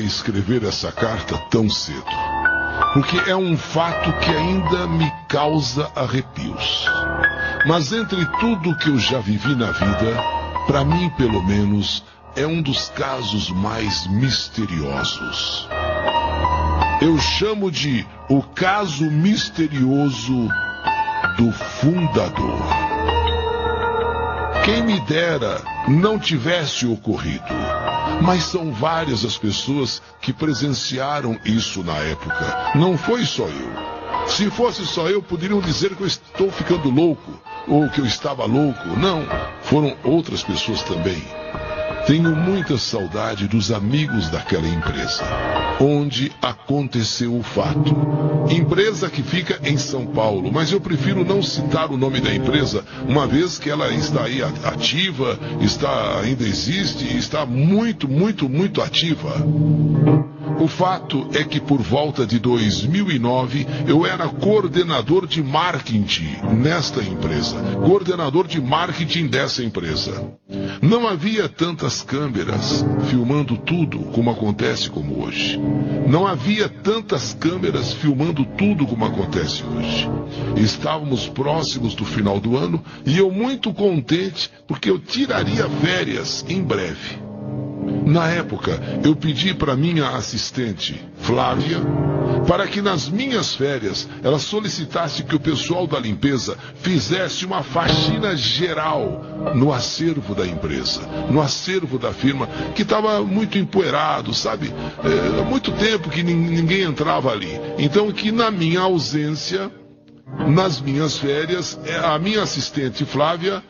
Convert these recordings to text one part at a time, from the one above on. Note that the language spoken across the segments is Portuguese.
escrever essa carta tão cedo, porque é um fato que ainda me causa arrepios. Mas entre tudo que eu já vivi na vida, para mim pelo menos, é um dos casos mais misteriosos. Eu chamo de o caso misterioso do fundador. Quem me dera não tivesse ocorrido, mas são várias as pessoas que presenciaram isso na época. Não foi só eu. Se fosse só eu, poderiam dizer que eu estou ficando louco, ou que eu estava louco. Não, foram outras pessoas também. Tenho muita saudade dos amigos daquela empresa, onde aconteceu o fato. Empresa que fica em São Paulo, mas eu prefiro não citar o nome da empresa, uma vez que ela está aí ativa, ainda existe e está muito ativa. O fato é que por volta de 2009 eu era coordenador de marketing nesta empresa, coordenador de marketing dessa empresa. Não havia tantas câmeras filmando tudo como acontece como hoje. Não havia tantas câmeras filmando tudo como acontece hoje. Estávamos próximos do final do ano e eu muito contente porque eu tiraria férias em breve. Na época, eu pedi para minha assistente, Flávia, para que nas minhas férias ela solicitasse que o pessoal da limpeza fizesse uma faxina geral no acervo da empresa, no acervo da firma, que estava muito empoeirado, sabe? Há muito tempo que ninguém entrava ali. Então, que na minha ausência, nas minhas férias, a minha assistente, Flávia,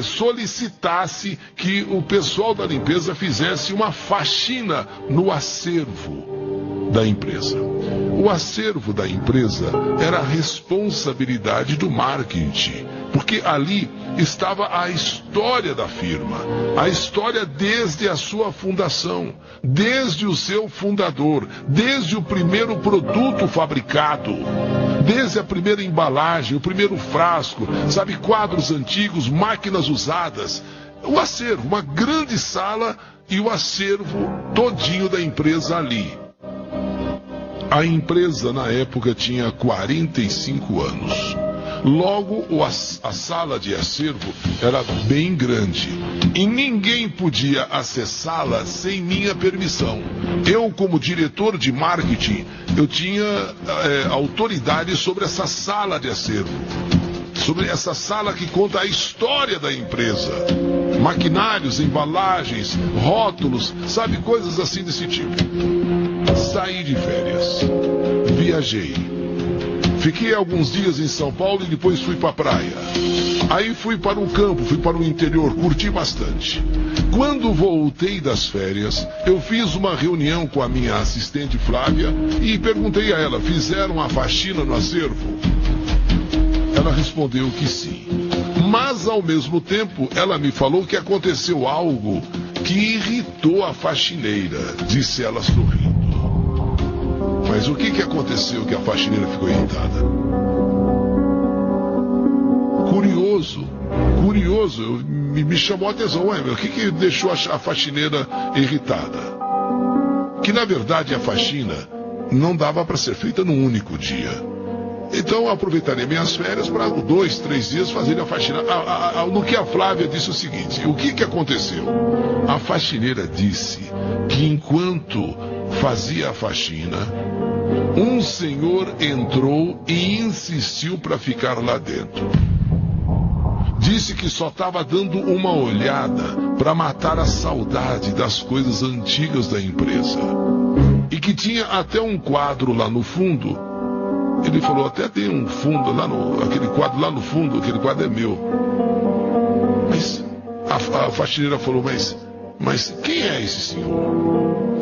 solicitasse que o pessoal da limpeza fizesse uma faxina no acervo da empresa. O acervo da empresa era a responsabilidade do marketing, porque ali estava a história da firma, a história desde a sua fundação, desde o seu fundador, desde o primeiro produto fabricado, desde a primeira embalagem, o primeiro frasco, sabe, quadros antigos, máquinas usadas, o acervo, uma grande sala e o acervo todinho da empresa ali. A empresa na época tinha 45 anos. Logo, a sala de acervo era bem grande e ninguém podia acessá-la sem minha permissão. Eu, como diretor de marketing, eu tinha autoridade sobre essa sala de acervo, sobre essa sala que conta a história da empresa. Maquinários, embalagens, rótulos, sabe, coisas assim desse tipo. Saí de férias, viajei. Fiquei alguns dias em São Paulo e depois fui para a praia. Aí fui para o campo, fui para o interior, curti bastante. Quando voltei das férias, eu fiz uma reunião com a minha assistente Flávia e perguntei a ela, fizeram a faxina no acervo? Ela respondeu que sim. Mas ao mesmo tempo, ela me falou que aconteceu algo que irritou a faxineira, disse ela sorrindo. Mas o que aconteceu que a faxineira ficou irritada? Curioso, me chamou a atenção. Ué, o que deixou a faxineira irritada? Que na verdade a faxina não dava para ser feita num único dia. Então eu aproveitaria minhas férias para 2, 3 dias fazer a faxina. No que a Flávia disse o seguinte, o que aconteceu? A faxineira disse que enquanto fazia a faxina, um senhor entrou e insistiu para ficar lá dentro. Disse que só estava dando uma olhada para matar a saudade das coisas antigas da empresa. E que tinha até um quadro lá no fundo. Ele falou, até tem um fundo lá aquele quadro lá no fundo, aquele quadro é meu. Mas a faxineira falou, mas quem é esse senhor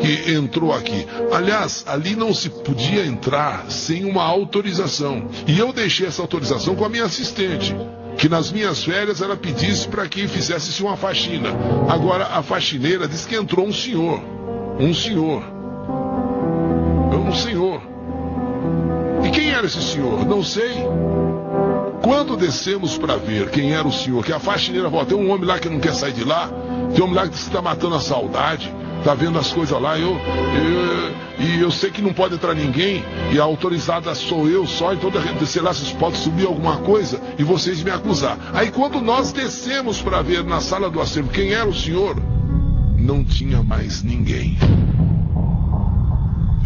que entrou aqui? Aliás, ali não se podia entrar sem uma autorização. E eu deixei essa autorização com a minha assistente, que nas minhas férias ela pedisse para que fizesse uma faxina. Agora a faxineira disse que entrou um senhor. E quem era esse senhor? Não sei. Quando descemos para ver quem era o senhor, que a faxineira falou, tem um homem lá que não quer sair de lá, tem um homem lá que está matando a saudade. tá vendo as coisas lá, e eu sei que não pode entrar ninguém, e a autorizada sou eu só, então, sei lá, vocês podem subir alguma coisa e vocês me acusar. Aí quando nós descemos para ver na sala do acervo quem era o senhor, não tinha mais ninguém.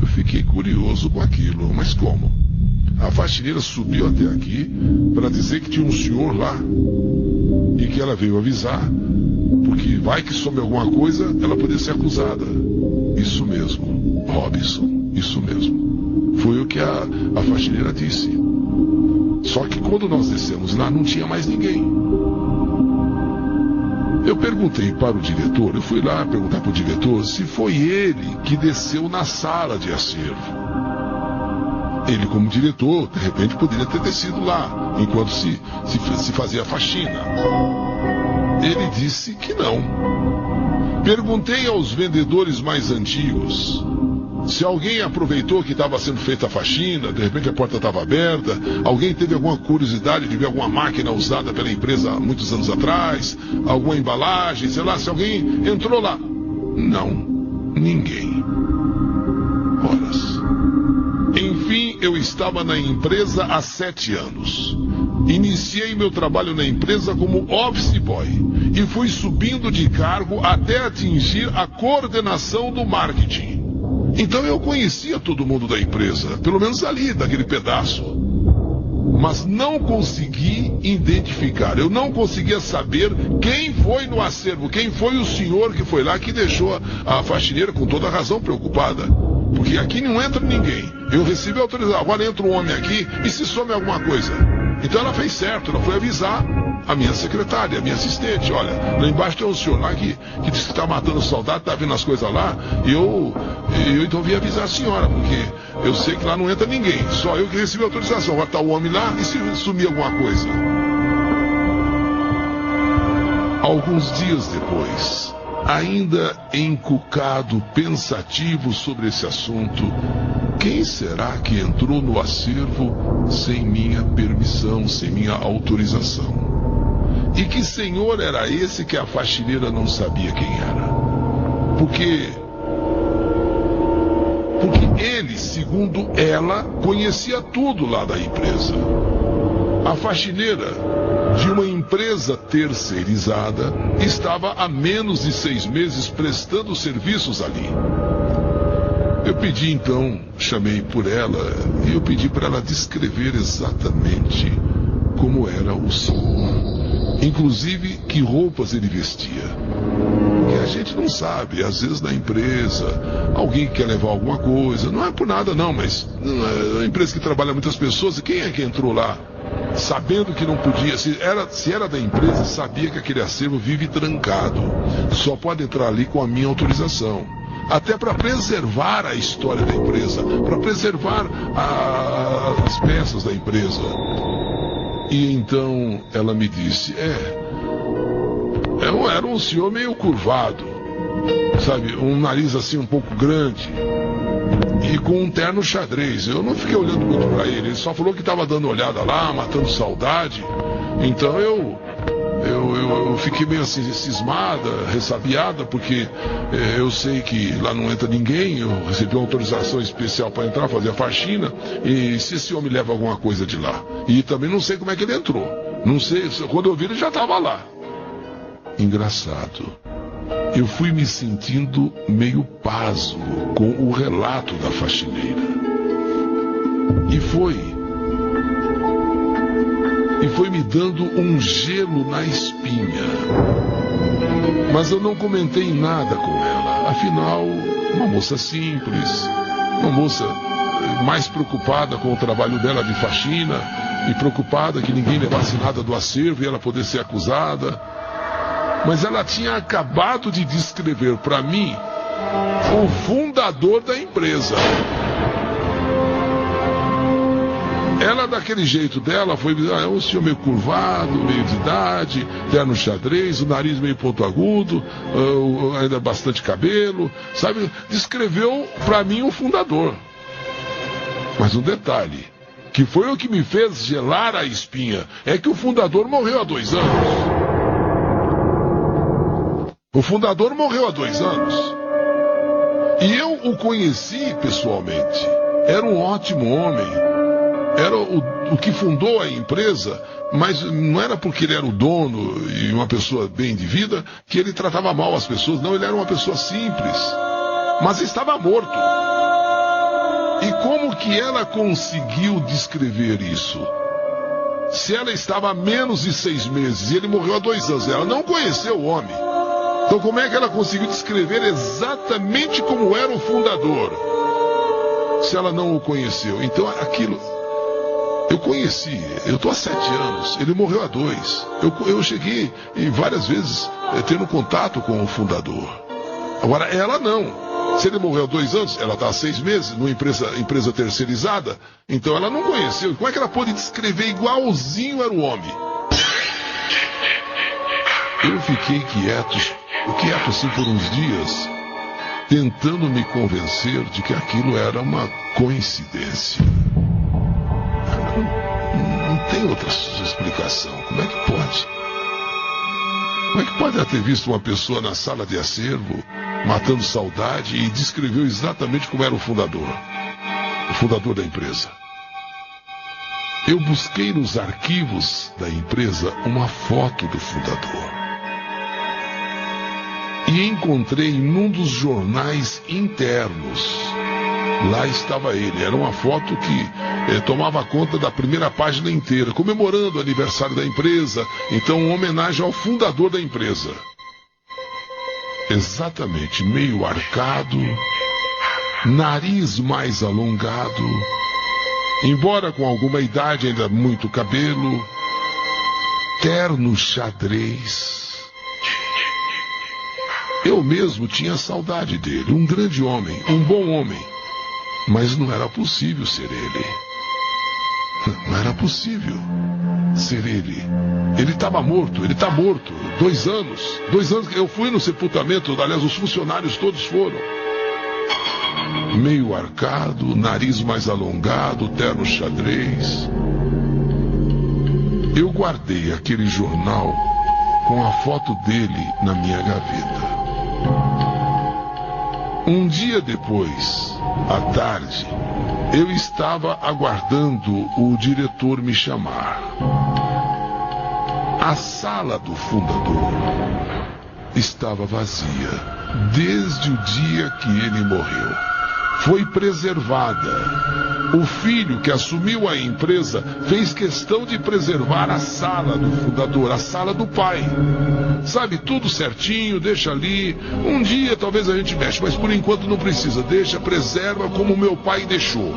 Eu fiquei curioso com aquilo, mas como? A faxineira subiu até aqui para dizer que tinha um senhor lá e que ela veio avisar, porque vai que some alguma coisa, ela poderia ser acusada. Isso mesmo, Robinson, isso mesmo. Foi o que a faxineira disse. Só que quando nós descemos lá, não tinha mais ninguém. Eu perguntei para o diretor, eu fui lá perguntar para o diretor se foi ele que desceu na sala de acervo. Ele, como diretor, de repente poderia ter descido lá, enquanto se fazia a faxina. Ele disse que não. Perguntei aos vendedores mais antigos se alguém aproveitou que estava sendo feita a faxina, de repente a porta estava aberta, alguém teve alguma curiosidade de ver alguma máquina usada pela empresa há muitos anos atrás, alguma embalagem, sei lá, se alguém entrou lá. Não, ninguém. Horas. Enfim, eu estava na empresa há 7 anos. Iniciei meu trabalho na empresa como office boy e fui subindo de cargo até atingir a coordenação do marketing. Então eu conhecia todo mundo da empresa, pelo menos ali, daquele pedaço. Mas não consegui identificar, eu não conseguia saber quem foi no acervo, quem foi o senhor que foi lá que deixou a faxineira com toda a razão preocupada. Porque aqui não entra ninguém. Eu recebi a autorização, agora entra um homem aqui e se some alguma coisa. Então ela fez certo, ela foi avisar a minha secretária, a minha assistente. Olha, lá embaixo tem um senhor lá que disse que está matando soldado, está vendo as coisas lá. E eu então vim avisar a senhora, porque eu sei que lá não entra ninguém. Só eu que recebi a autorização. Agora está o homem lá e se sumir alguma coisa. Alguns dias depois, ainda encucado, pensativo sobre esse assunto, quem será que entrou no acervo sem minha permissão, sem minha autorização? E que senhor era esse que a faxineira não sabia quem era? Porque ele, segundo ela, conhecia tudo lá da empresa. A faxineira de uma empresa terceirizada estava há menos de 6 meses prestando serviços ali. Eu pedi então, chamei por ela e eu pedi para ela descrever exatamente como era o senhor, inclusive que roupas ele vestia. Porque a gente não sabe, às vezes na empresa, alguém quer levar alguma coisa, não é por nada não, mas é uma empresa que trabalha muitas pessoas, e quem é que entrou lá? Sabendo que não podia, se era da empresa, sabia que aquele acervo vive trancado. Só pode entrar ali com a minha autorização. Até para preservar a história da empresa, para preservar as peças da empresa. E então ela me disse, era um senhor meio curvado, sabe, um nariz assim um pouco grande. E com um terno xadrez. Eu não fiquei olhando muito para ele. Ele só falou que estava dando olhada lá, matando saudade. Então eu fiquei meio assim, cismada, ressabiada, porque eu sei que lá não entra ninguém. Eu recebi uma autorização especial para entrar, fazer a faxina. E se esse homem leva alguma coisa de lá? E também não sei como é que ele entrou. Não sei, quando eu vi ele já estava lá. Engraçado. Eu fui me sentindo meio pasmo com o relato da faxineira. E foi me dando um gelo na espinha. Mas eu não comentei nada com ela. Afinal, uma moça simples, uma moça mais preocupada com o trabalho dela de faxina e preocupada que ninguém levasse nada do acervo e ela poder ser acusada. Mas ela tinha acabado de descrever para mim o fundador da empresa. Ela, daquele jeito dela, foi dizer, um senhor meio curvado, meio de idade, terno xadrez, o nariz meio pontiagudo, ainda bastante cabelo, sabe? Descreveu para mim o fundador. Mas um detalhe, que foi o que me fez gelar a espinha, é que o fundador morreu há 2 anos. O fundador morreu há 2 anos. E eu o conheci pessoalmente. Era um ótimo homem. Era o que fundou a empresa, mas não era porque ele era o dono e uma pessoa bem de vida que ele tratava mal as pessoas. Não, ele era uma pessoa simples. Mas estava morto. E como que ela conseguiu descrever isso? Se ela estava há menos de 6 meses e ele morreu há 2 anos, ela não conheceu o homem. Então como é que ela conseguiu descrever exatamente como era o fundador, se ela não o conheceu? Então aquilo, eu conheci, eu estou há 7 anos, ele morreu há 2. Eu cheguei e várias vezes tendo contato com o fundador. Agora ela não. Se ele morreu há 2 anos, ela está há 6 meses numa empresa terceirizada, então ela não conheceu. Como é que ela pôde descrever igualzinho era o homem? Eu fiquei quieto assim por uns dias, tentando me convencer de que aquilo era uma coincidência. Não tem outra explicação. Como é que pode? Como é que pode ela ter visto uma pessoa na sala de acervo, matando saudade, e descreveu exatamente como era o fundador da empresa? Eu busquei nos arquivos da empresa uma foto do fundador. E encontrei num dos jornais internos. Lá estava ele. Era uma foto que tomava conta da primeira página inteira, comemorando o aniversário da empresa. Então, uma homenagem ao fundador da empresa. Exatamente, meio arcado, nariz mais alongado, embora com alguma idade, ainda muito cabelo, terno xadrez. Eu mesmo tinha saudade dele, um grande homem, um bom homem. Mas não era possível ser ele. Não era possível ser ele. Ele estava morto, ele está morto. 2 anos. 2 anos que eu fui no sepultamento, aliás, os funcionários todos foram. Meio arcado, nariz mais alongado, terno xadrez. Eu guardei aquele jornal com a foto dele na minha gaveta. Um dia depois, à tarde, eu estava aguardando o diretor me chamar. A sala do fundador estava vazia desde o dia que ele morreu. Foi preservada. O filho que assumiu a empresa fez questão de preservar a sala do fundador, a sala do pai. Sabe, tudo certinho, deixa ali. Um dia talvez a gente mexe, mas por enquanto não precisa. Deixa, preserva como meu pai deixou.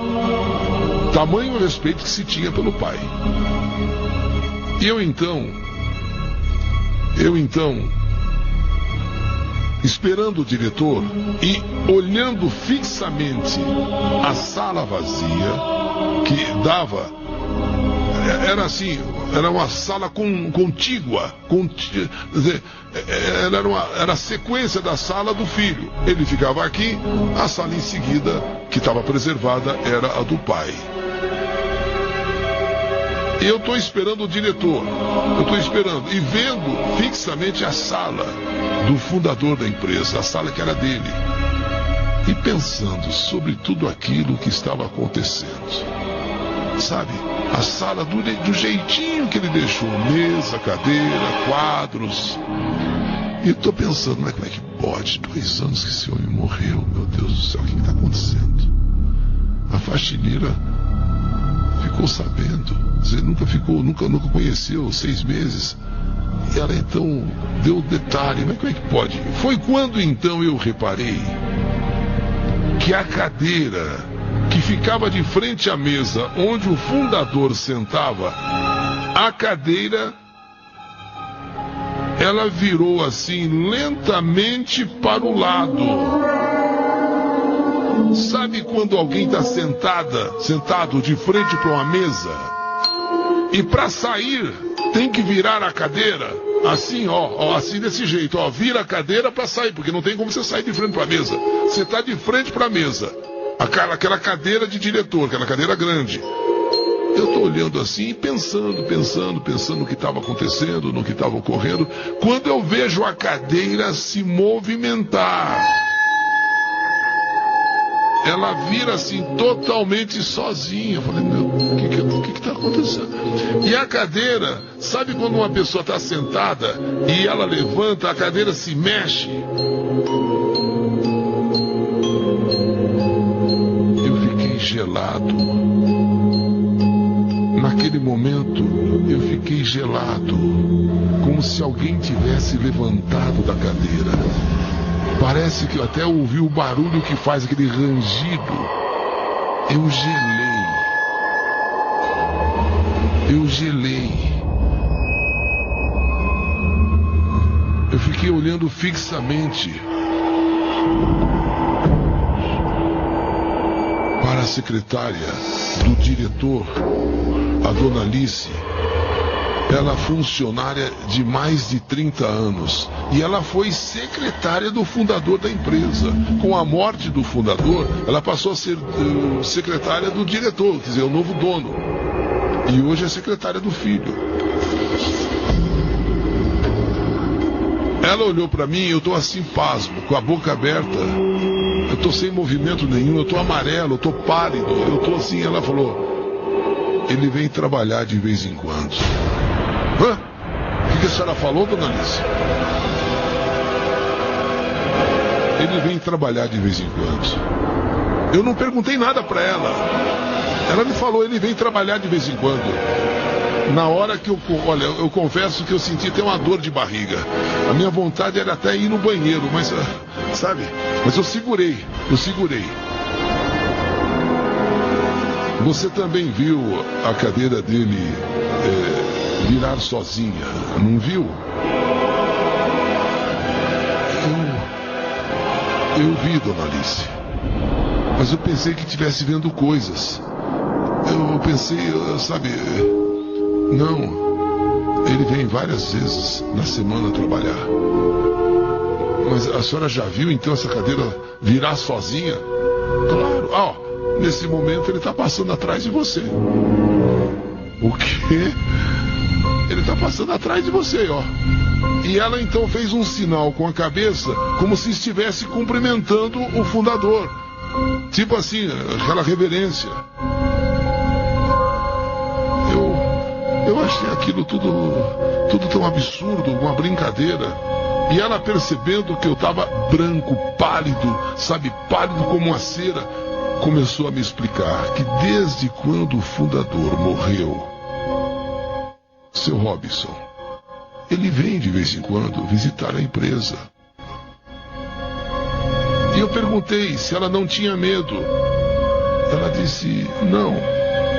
Tamanho respeito que se tinha pelo pai. Eu então, esperando o diretor e olhando fixamente a sala vazia, que dava, era assim, era uma sala contígua, era a sequência da sala do filho. Ele ficava aqui, a sala em seguida, que estava preservada, era a do pai. Eu estou esperando o diretor, e vendo fixamente a sala do fundador da empresa, a sala que era dele, e pensando sobre tudo aquilo que estava acontecendo. Sabe, a sala do jeitinho que ele deixou, mesa, cadeira, quadros. E eu estou pensando, mas como é que pode? 2 anos que esse homem morreu, meu Deus do céu, o que está acontecendo? A faxineira ficou sabendo. Você nunca conheceu, 6 meses. E ela então deu detalhe, mas como é que pode? Foi quando então eu reparei que a cadeira que ficava de frente à mesa onde o fundador sentava, a cadeira, ela virou assim lentamente para o lado. Sabe quando alguém está sentado de frente para uma mesa? E para sair tem que virar a cadeira, assim, assim desse jeito, vira a cadeira para sair, porque não tem como você sair de frente para a mesa. Você está de frente para a mesa, aquela cadeira de diretor, aquela cadeira grande. Eu estou olhando assim, pensando no que estava acontecendo, no que estava ocorrendo, quando eu vejo a cadeira se movimentar. ela vira assim totalmente sozinha. Eu falei, meu, o que está acontecendo? E a cadeira, sabe quando uma pessoa está sentada e ela levanta, a cadeira se mexe? Eu fiquei gelado. Naquele momento, eu fiquei gelado, como se alguém tivesse levantado da cadeira. Parece que eu até ouvi o barulho que faz aquele rangido. Eu gelei. Eu fiquei olhando fixamente para a secretária do diretor, a dona Alice. Ela é funcionária de mais de 30 anos e ela foi secretária do fundador da empresa. Com a morte do fundador, ela passou a ser secretária do diretor, quer dizer, o novo dono. E hoje é secretária do filho. Ela olhou para mim, eu tô assim pasmo, com a boca aberta. Eu tô sem movimento nenhum, eu tô amarelo, eu tô pálido, eu tô assim. Ela falou, ele vem trabalhar de vez em quando. Hã? O que a senhora falou, dona Alice? Ele vem trabalhar de vez em quando. Eu não perguntei nada para ela. Ela me falou, ele vem trabalhar de vez em quando. Na hora que eu confesso que eu senti até uma dor de barriga. A minha vontade era até ir no banheiro, mas, sabe? Mas eu segurei. Você também viu a cadeira dele virar sozinha, não viu? Eu vi, dona Alice. Mas eu pensei que estivesse vendo coisas. Eu pensei, sabe... Não, ele vem várias vezes na semana trabalhar. Mas a senhora já viu então essa cadeira virar sozinha? Claro, nesse momento ele está passando atrás de você. O quê? Ele está passando atrás de você, ó. E ela então fez um sinal com a cabeça, como se estivesse cumprimentando o fundador. Tipo assim, aquela reverência. Eu achei aquilo tudo tão absurdo, uma brincadeira. E ela, percebendo que eu estava branco, pálido, sabe, pálido como uma cera, começou a me explicar que desde quando o fundador morreu, seu Robinson, ele vem de vez em quando visitar a empresa. E eu perguntei se ela não tinha medo. Ela disse, não,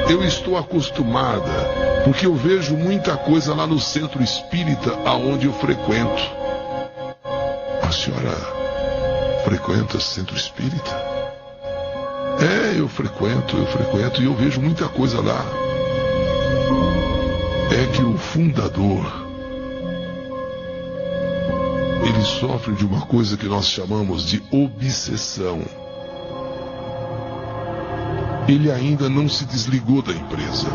eu estou acostumada, porque eu vejo muita coisa lá no centro espírita aonde eu frequento. A senhora frequenta centro espírita? Eu frequento e eu vejo muita coisa lá. É que o fundador, ele sofre de uma coisa que nós chamamos de obsessão. Ele ainda não se desligou da empresa.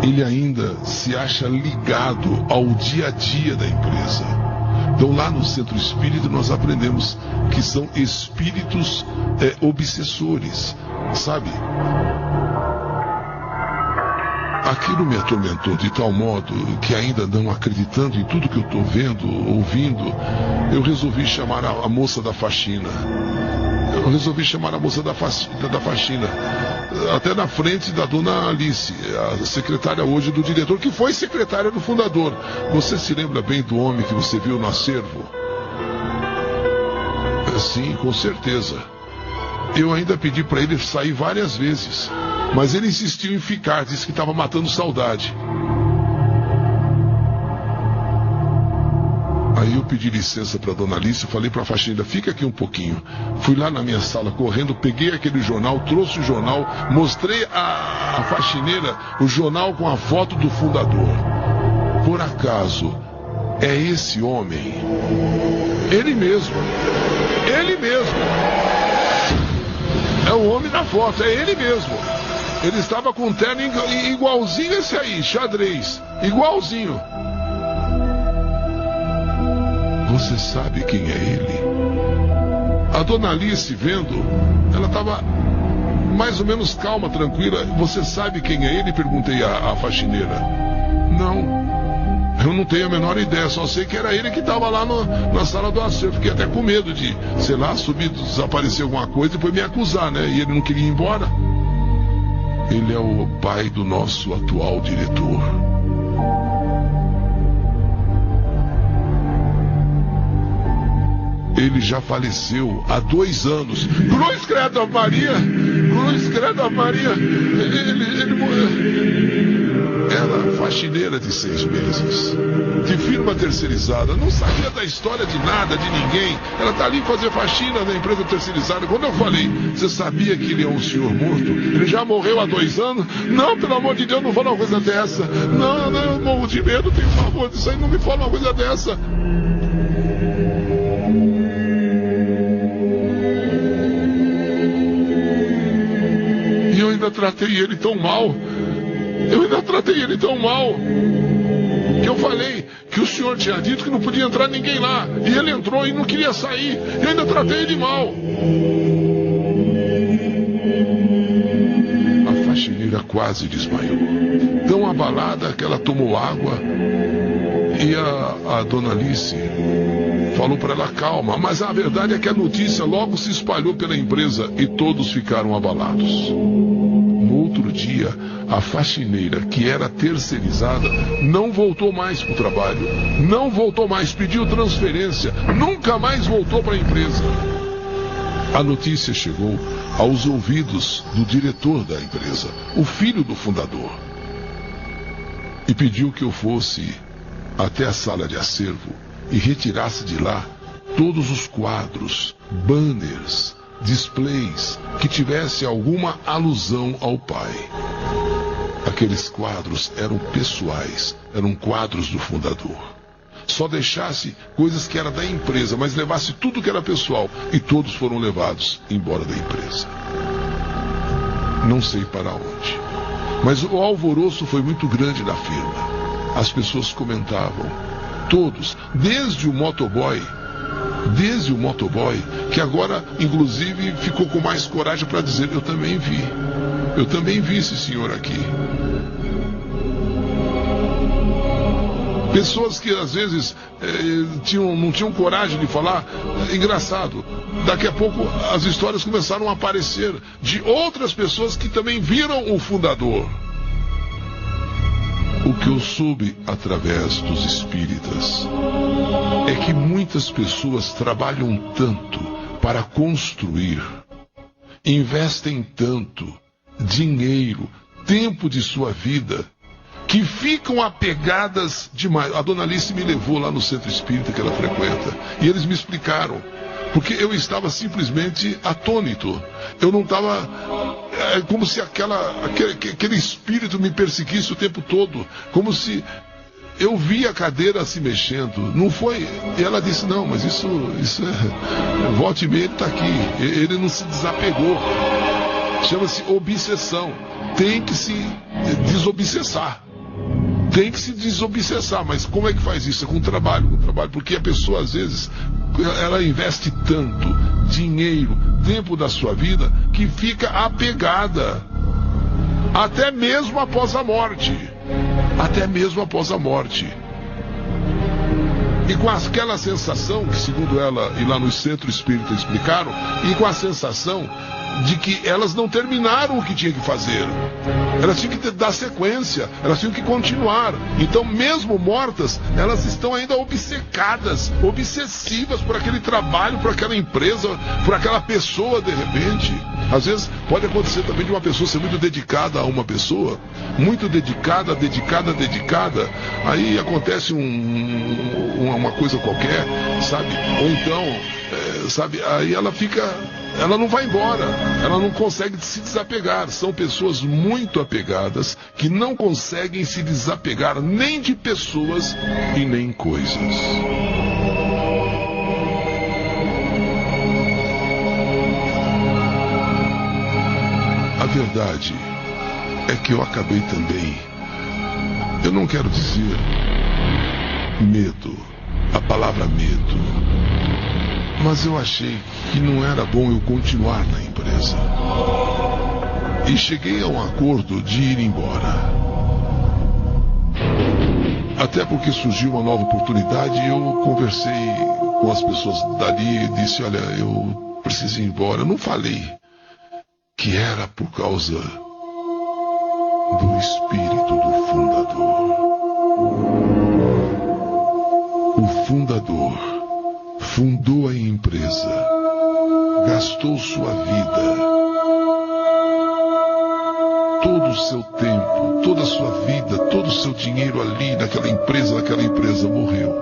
Ele ainda se acha ligado ao dia a dia da empresa. Então lá no centro espírita nós aprendemos que são espíritos obsessores, sabe? Aquilo me atormentou de tal modo que, ainda não acreditando em tudo que eu estou vendo, ouvindo, eu resolvi chamar a moça da faxina. Da faxina, até na frente da dona Alice, a secretária hoje do diretor, que foi secretária do fundador. Você se lembra bem do homem que você viu no acervo? Sim, com certeza. Eu ainda pedi para ele sair várias vezes, mas ele insistiu em ficar, disse que estava matando saudade. Aí eu pedi licença para dona Alice, falei para a faxineira, fica aqui um pouquinho. Fui lá na minha sala correndo, peguei aquele jornal, trouxe o jornal, mostrei à faxineira o jornal com a foto do fundador. Por acaso, é esse homem? Ele mesmo. É o homem da foto, é ele mesmo. Ele estava com um terno igualzinho esse aí, xadrez, igualzinho. Você sabe quem é ele? A A dona Alice, vendo, ela estava mais ou menos calma, tranquila. Você sabe quem é ele? Perguntei à faxineira. Não, eu não tenho a menor ideia, só sei que era ele que estava lá na sala do acervo. Fiquei até com medo de, sei lá, subir, desaparecer alguma coisa e depois me acusar, né? E ele não queria ir embora. Ele é o pai do nosso atual diretor. Ele já faleceu há 2 anos. Cruz credo a Maria! Cruz credo a Maria! Ele morreu. Ela, faxineira de 6 meses, de firma terceirizada, não sabia da história de nada, de ninguém. Ela tá ali fazer faxina na empresa terceirizada. Quando eu falei, você sabia que ele é um senhor morto? Ele já morreu há 2 anos? Não, pelo amor de Deus, não fala uma coisa dessa. Não, eu morro de medo, tenho favor disso aí, não me fala uma coisa dessa. E eu ainda tratei ele tão mal. Que eu falei que o senhor tinha dito que não podia entrar ninguém lá. E ele entrou e não queria sair. E ainda tratei ele mal. A faxineira quase desmaiou. Tão abalada que ela tomou água. E a dona Alice falou para ela calma. Mas a verdade é que a notícia logo se espalhou pela empresa e todos ficaram abalados. No outro dia, a faxineira, que era terceirizada, não voltou mais para o trabalho. Não voltou mais, pediu transferência. Nunca mais voltou para a empresa. A notícia chegou aos ouvidos do diretor da empresa, o filho do fundador. E pediu que eu fosse até a sala de acervo e retirasse de lá todos os quadros, banners, displays que tivesse alguma alusão ao pai. Aqueles quadros eram pessoais, eram quadros do fundador. Só deixasse coisas que eram da empresa, mas levasse tudo que era pessoal, e todos foram levados embora da empresa. Não sei para onde, mas o alvoroço foi muito grande na firma. As pessoas comentavam, todos, desde o motoboy, que agora, inclusive, ficou com mais coragem para dizer, eu também vi esse senhor aqui. Pessoas que às vezes não tinham coragem de falar. Engraçado, daqui a pouco as histórias começaram a aparecer de outras pessoas que também viram o fundador. O que eu soube através dos espíritas é que muitas pessoas trabalham tanto para construir, investem tanto dinheiro, tempo de sua vida, que ficam apegadas demais. A dona Alice me levou lá no centro espírita que ela frequenta, e eles me explicaram, porque eu estava simplesmente atônito. Eu não estava... É como se aquele espírito me perseguisse o tempo todo, como se eu via a cadeira se mexendo. Não foi... E ela disse, não, mas isso é... Volte e meia, ele está aqui. Ele não se desapegou. Chama-se obsessão. Tem que se desobsessar. Mas como é que faz isso? É com trabalho, porque a pessoa às vezes ela investe tanto dinheiro, tempo da sua vida, que fica apegada até mesmo após a morte. E com aquela sensação, que segundo ela e lá no centro espírita explicaram, e com a sensação de que elas não terminaram o que tinha que fazer. Elas tinham que dar sequência, elas tinham que continuar. Então, mesmo mortas, elas estão ainda obcecadas, obsessivas por aquele trabalho, por aquela empresa, por aquela pessoa de repente. Às vezes pode acontecer também de uma pessoa ser muito dedicada a uma pessoa, muito dedicada, aí acontece uma coisa qualquer, sabe? Ou então, sabe, aí ela não vai embora, ela não consegue se desapegar. São pessoas muito apegadas que não conseguem se desapegar nem de pessoas e nem coisas. A verdade é que eu acabei também, eu não quero dizer medo, a palavra medo, Mas eu achei que não era bom eu continuar na empresa. E cheguei a um acordo de ir embora. Até porque surgiu uma nova oportunidade e eu conversei com as pessoas dali e disse, olha, eu preciso ir embora. Eu não falei que era por causa do espírito do fundador. O fundador fundou a empresa, gastou sua vida, todo o seu tempo, toda a sua vida, todo o seu dinheiro ali naquela empresa morreu.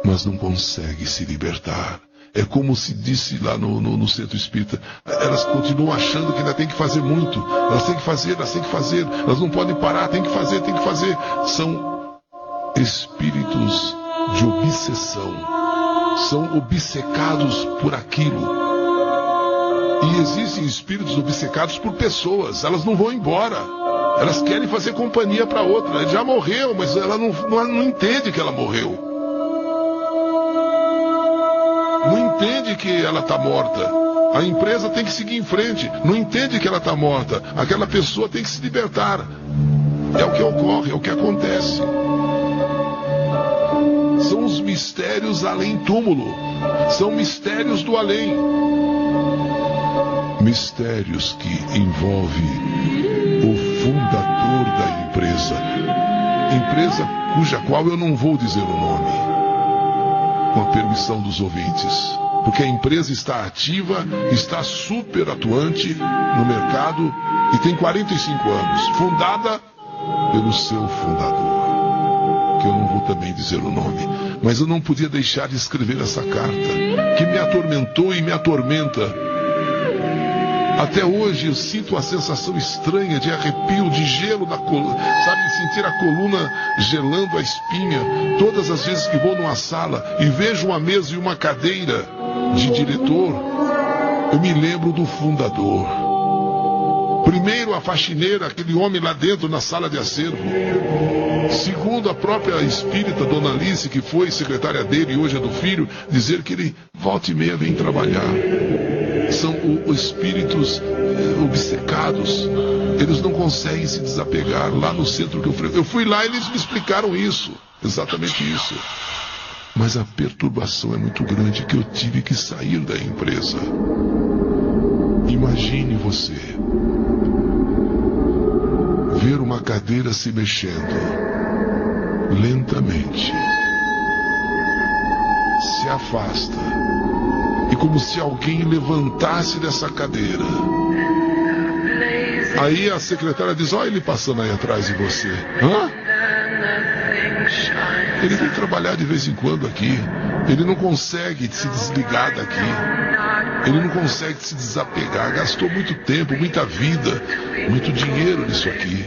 Mas não consegue se libertar. É como se disse lá no centro espírita, elas continuam achando que ainda tem que fazer muito. Elas têm que fazer, elas não podem parar, tem que fazer. São espíritos de obsessão. São obcecados por aquilo. E existem espíritos obcecados por pessoas. Elas não vão embora. Elas querem fazer companhia para outra. Ele já morreu, mas ela não entende que ela morreu. Não entende que ela está morta. A empresa tem que seguir em frente. Não entende que ela está morta. Aquela pessoa tem que se libertar. É o que ocorre, é o que acontece. São os mistérios além túmulo. São mistérios do além. Mistérios que envolvem o fundador da empresa. Empresa cuja qual eu não vou dizer o nome, com a permissão dos ouvintes. Porque a empresa está ativa, está super atuante no mercado e tem 45 anos. Fundada pelo seu fundador, que eu não vou também dizer o nome. Mas eu não podia deixar de escrever essa carta, que me atormentou e me atormenta. Até hoje eu sinto uma sensação estranha de arrepio, de gelo na coluna, sabe, sentir a coluna gelando a espinha. Todas as vezes que vou numa sala e vejo uma mesa e uma cadeira de diretor, eu me lembro do fundador. Primeiro a faxineira, aquele homem lá dentro na sala de acervo. Segundo a própria espírita Dona Alice, que foi secretária dele e hoje é do filho, dizer que ele volta e meia vem trabalhar. São os espíritos obcecados. Eles não conseguem se desapegar. Lá no centro que eu fui lá e eles me explicaram isso. Exatamente isso. Mas a perturbação é muito grande que eu tive que sair da empresa. Imagine você ver uma cadeira se mexendo lentamente. Se afasta. E como se alguém levantasse dessa cadeira. Aí a secretária diz, olha ele passando aí atrás de você. Hã? Ele vem trabalhar de vez em quando aqui. Ele não consegue se desligar daqui. Ele não consegue se desapegar. Gastou muito tempo, muita vida, muito dinheiro nisso aqui.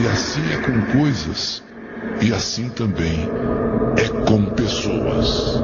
E assim é com coisas. E assim também é com pessoas.